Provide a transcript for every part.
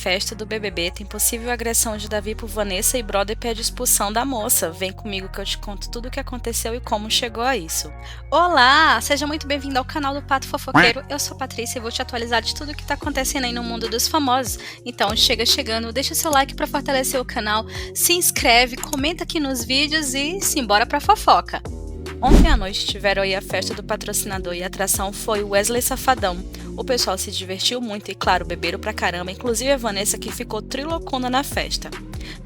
festa do BBB tem possível agressão de Davi por Vanessa e brother pede expulsão da moça. Vem comigo que eu te conto tudo o que aconteceu e como chegou a isso. Olá! Seja muito bem-vindo ao canal do Pato Fofoqueiro. Eu sou a Patrícia e vou te atualizar de tudo o que tá acontecendo aí no mundo dos famosos. Então chega chegando, deixa seu like pra fortalecer o canal, se inscreve, comenta aqui nos vídeos e simbora pra fofoca! Ontem à noite tiveram aí a festa do patrocinador e a atração foi o Wesley Safadão. O pessoal se divertiu muito e, claro, beberam pra caramba, inclusive a Vanessa que ficou trilocona na festa.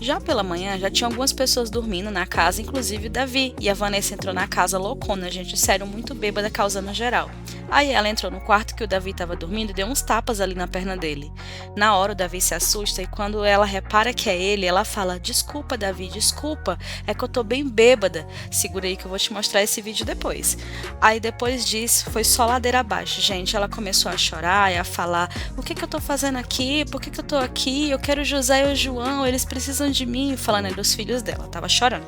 Já pela manhã, já tinha algumas pessoas dormindo na casa, inclusive o Davi, e a Vanessa entrou na casa loucona, gente, sério, muito bêbada, causando geral. Aí ela entrou no quarto que o Davi estava dormindo e deu uns tapas ali na perna dele. Na hora o Davi se assusta e quando ela repara que é ele, ela fala: "Desculpa, Davi, desculpa, é que eu tô bem bêbada. Segura aí que eu vou te mostrar esse vídeo depois." Aí depois disso, foi só ladeira abaixo, gente. Ela começou a chorar e a falar: "O que eu tô fazendo aqui? Por que eu tô aqui? Eu quero o José e o João, eles precisam de mim." Falando aí dos filhos dela, tava chorando.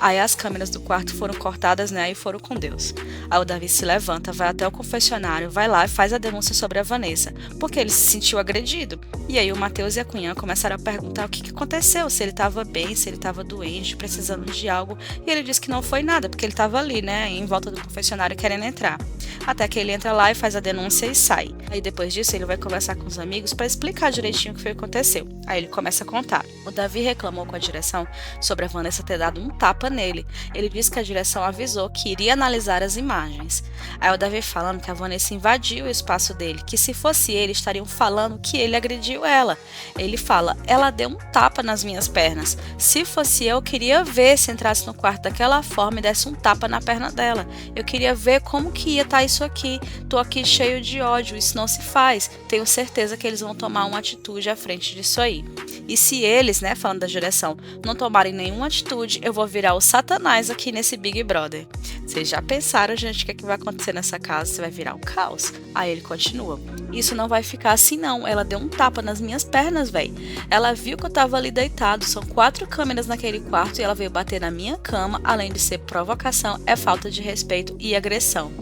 Aí as câmeras do quarto foram cortadas, né, e foram com Deus. Aí o Davi se levanta, vai até o confessionário, vai lá e faz a denúncia sobre a Vanessa, porque ele se sentiu agredido. E aí o Matheus e a Cunhã começaram a perguntar o que aconteceu, se ele estava bem, se ele estava doente, precisando de algo, e ele disse que não foi nada, porque ele estava ali, né, em volta do confessionário querendo entrar. Até que ele entra lá e faz a denúncia e sai. Aí depois disso ele vai conversar com os amigos para explicar direitinho o que foi que aconteceu. Aí ele começa a contar. O Davi reclamou com a direção sobre a Vanessa ter dado um tapa nele. Ele disse que a direção avisou que iria analisar as imagens. Aí o Davi falando que a Vanessa invadiu o espaço dele, que se fosse ele, estariam falando que ele agrediu ela. Ele fala: "Ela deu um tapa nas minhas pernas. Se fosse eu queria ver se entrasse no quarto daquela forma e desse um tapa na perna dela. Eu queria ver como que ia estar isso aqui. Tô aqui cheio de ódio, isso não se faz. Tenho certeza que eles vão tomar uma atitude à frente disso aí. E se eles, né, falando da direção, não tomarem nenhuma atitude, eu vou virar o Satanás aqui nesse Big Brother." Vocês já pensaram, gente, o que vai acontecer nessa casa? Você vai virar um caos. Aí ele continua: "Isso não vai ficar assim não. Ela deu um tapa nas minhas pernas, véi. Ela viu que eu tava ali deitado. São 4 câmeras naquele quarto e ela veio bater na minha cama. Além de ser provocação, é falta de respeito e agressão."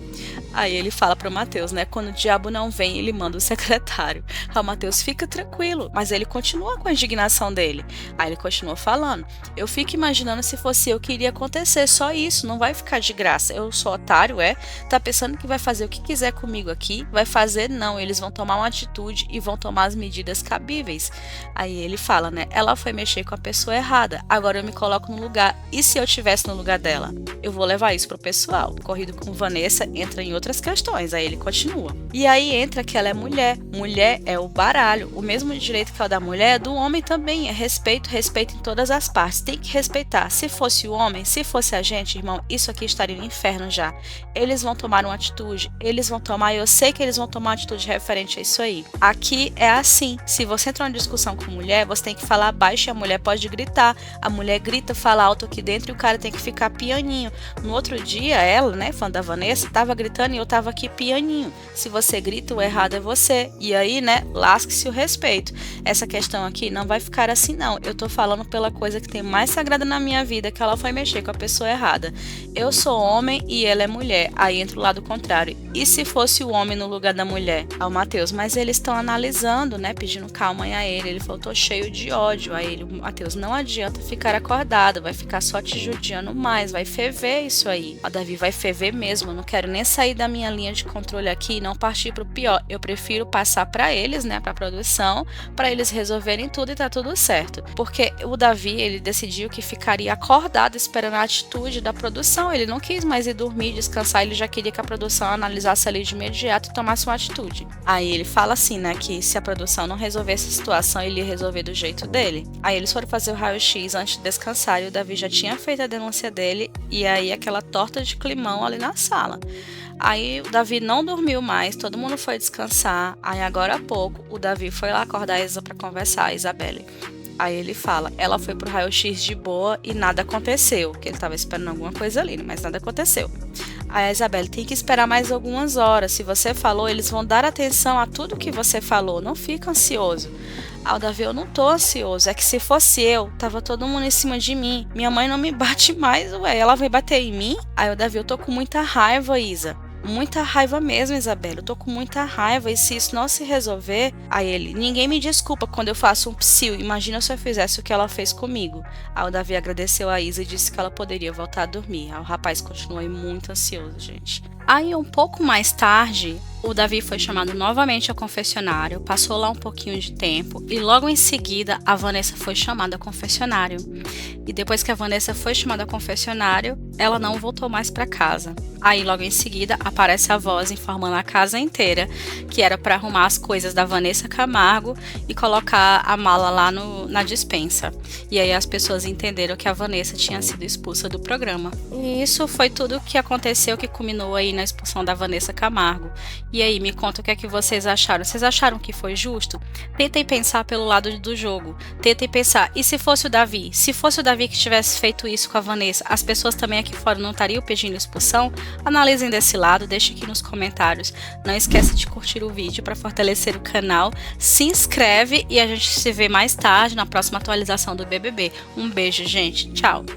Aí ele fala pro Matheus, né? Quando o diabo não vem, ele manda o secretário. Aí o Matheus fica tranquilo, mas ele continua com a indignação dele. Aí ele continua falando: "Eu fico imaginando se fosse eu que iria acontecer, só isso, não vai ficar de graça. Eu sou otário, é? Tá pensando que vai fazer o que quiser comigo aqui? Vai fazer não, eles vão tomar uma atitude e vão tomar as medidas cabíveis." Aí ele fala, né? "Ela foi mexer com a pessoa errada, agora eu me coloco no lugar, e se eu estivesse no lugar dela? Eu vou levar isso pro pessoal." Corrido com Vanessa entra em outras questões, aí ele continua. E aí entra que ela é mulher. Mulher é o baralho. O mesmo direito que é o da mulher é do homem também. É respeito, respeito em todas as partes. Tem que respeitar. Se fosse o homem, se fosse a gente, irmão, isso aqui estaria no inferno já. Eles vão tomar uma atitude, eles vão tomar, eu sei que eles vão tomar uma atitude referente a isso aí. Aqui é assim. Se você entrar numa discussão com mulher, você tem que falar baixo e a mulher pode gritar. A mulher grita, fala alto aqui dentro e o cara tem que ficar pianinho. No outro dia, ela, né, fã da Vanessa, tava gritando e eu tava aqui pianinho. Se você grita, o errado é você. E aí, né, lasque-se o respeito. Essa questão aqui não vai ficar assim, não. Eu tô falando pela coisa que tem mais sagrada na minha vida, que ela foi mexer com a pessoa errada. Eu sou homem e ela é mulher. Aí entra o lado contrário. E se fosse o homem no lugar da mulher? Ao Matheus, mas eles estão analisando, né, pedindo calma a ele. Ele falou: "Tô cheio de ódio." Aí ele, Matheus, não adianta ficar acordado, vai ficar só te judiando mais, vai ferver isso aí. O Davi vai ferver mesmo, eu não quero nem sair da minha linha de controle aqui e não partir pro pior. Eu prefiro passar para eles, né, pra produção, para eles resolverem tudo e tá tudo certo. Porque o Davi, ele decidiu que ficaria acordado esperando a atitude da produção. Ele não quis mais ir dormir, descansar, ele já queria que a produção analisasse ali de imediato e tomasse uma atitude. Aí ele fala assim, né, que se a produção não resolvesse a situação, ele ia resolver do jeito dele. Aí eles foram fazer o raio-x antes de descansar e o Davi já tinha feito a denúncia dele e aí aquela torta de climão ali na sala. Aí o Davi não dormiu mais, todo mundo foi descansar. Aí agora há pouco o Davi foi lá acordar a Isa pra conversar, a Isabelle. Aí ele fala: "Ela foi pro raio-x de boa e nada aconteceu." Que ele tava esperando alguma coisa ali, mas nada aconteceu. Aí a Isabelle: "Tem que esperar mais algumas horas. Se você falou, eles vão dar atenção a tudo que você falou. Não fica ansioso." Aí o Davi: "Eu não tô ansioso. É que se fosse eu, tava todo mundo em cima de mim. Minha mãe não me bate mais, ué. Ela vai bater em mim?" Aí o Davi: "Eu tô com muita raiva, Isa." Muita raiva mesmo, Isabela. Eu tô com muita raiva e se isso não se resolver, aí ele, ninguém me desculpa quando eu faço um psiu. Imagina se eu fizesse o que ela fez comigo. Aí o Davi agradeceu a Isa e disse que ela poderia voltar a dormir. Aí o rapaz continuou aí muito ansioso, gente. Aí um pouco mais tarde, o Davi foi chamado novamente ao confessionário, passou lá um pouquinho de tempo e logo em seguida a Vanessa foi chamada ao confessionário. E depois que a Vanessa foi chamada ao confessionário, ela não voltou mais para casa. Aí logo em seguida aparece a voz informando a casa inteira que era para arrumar as coisas da Vanessa Camargo e colocar a mala lá na despensa. E aí as pessoas entenderam que a Vanessa tinha sido expulsa do programa. E isso foi tudo o que aconteceu que culminou aí na expulsão da Vanessa Camargo. E aí, me conta o que é que vocês acharam. Vocês acharam que foi justo? Tentem pensar pelo lado do jogo. Tentem pensar, e se fosse o Davi? Se fosse o Davi que tivesse feito isso com a Vanessa, as pessoas também aqui fora não estariam pedindo expulsão? Analisem desse lado, deixem aqui nos comentários. Não esqueça de curtir o vídeo para fortalecer o canal. Se inscreve e a gente se vê mais tarde na próxima atualização do BBB. Um beijo, gente. Tchau!